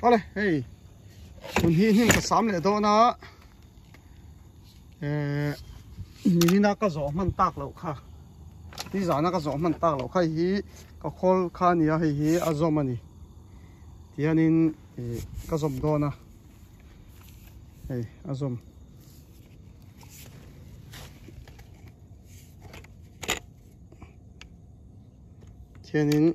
ole hey kun hin ka sam le do na ni na ka zo man tak lo kha ti za na ka zo man tak lo kha hi ka khol kha ni a hi azom ani tianin ka zom do na hey azom tianin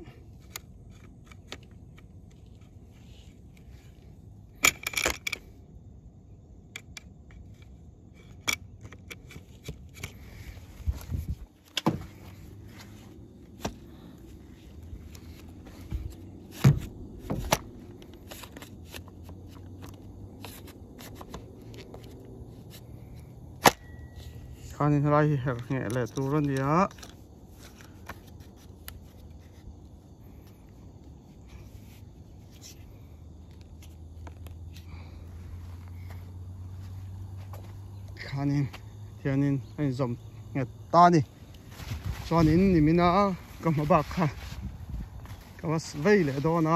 khanin rai her nge le turan dia khanin tianin ai zom nge ta ni chuanin nimina ka mabak kha ka was vei le do na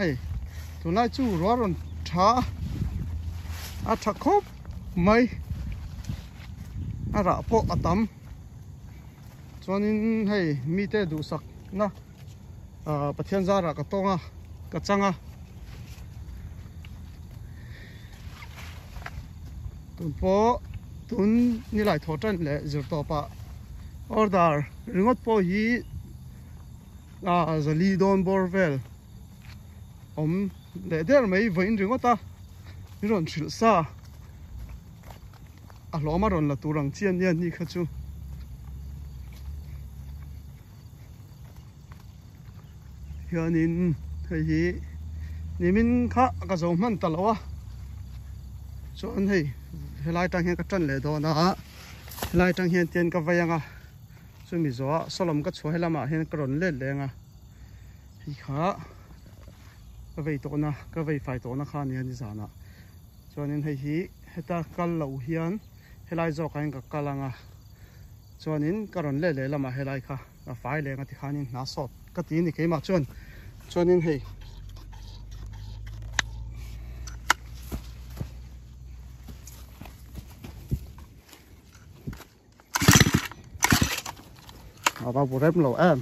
ai tu lai chu ro ron tha a tha khop mai a ra po atam chuanin hei mi te du sak na pathian zara ka tonga ka changa tun po tun ni lai thotan le zir to pa order ringot po hi zali don borvel om le der mai voin ringota ron thil sa a hloma ron la turang chian nian ni kha chu hianin hei nimin kha ka zo man talawa chon hei helai tang hian ka tan le do na helai tang hian ten ka vayanga chumi zo solom ka chho helama hian ka ron le lenga hi kha ka vei to na ka vei fai to na kha ni ani zana chuanin hei hi heta kal lo hian helai zo kain ka kalanga chuanin ka ron le lama helai kha ka fai lenga ti khanin na sot ka ti ni keima chuanin hei aba burem lo em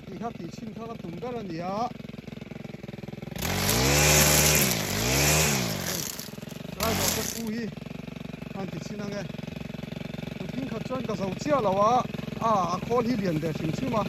ti kha ti chin kha ka tum ber ani a rai do ka fu hi an ti chin ange tin kha chon ka zo chia lawa a khol hi lian de chim chima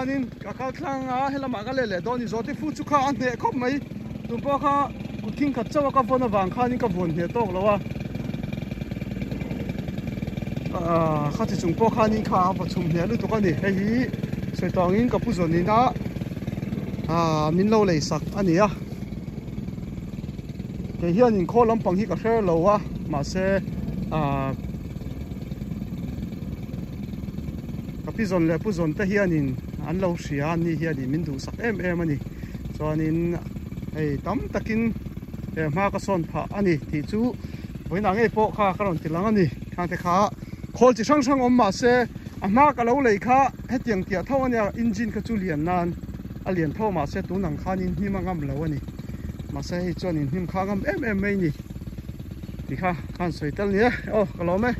khanin ka thlang a helama ka le doni zoti fu chu kha an ne khop mai tu po kha kuthing khat chawa ka phone wang khanin ka von ne tok lawa kha chi chung po khanin kha pa chum ne lu to ka ni hei hi soitangin ka pu zoni na min lo le sak ani a ke hianin kho lampang hi ka hrer lo wa ma se ka pi zon le pu zon te hianin an lo hria ni hiani min du sak em ani chuanin hei tam takin ma ka son pha ani ti chu voina nge po kha karon tilang ani hàng thế khá khol chỉ sang om mà se mà cả lâu lấy khá hết tiếng tiệt thâu anh engine cái chú liền nan liền thâu mà se tú nằng khá nín hi mà ngâm lâu anh mà se hi cho nín hi khá ngâm em mấy nhỉ thì khá khăn sợi tel nhé ô cái lâu mấy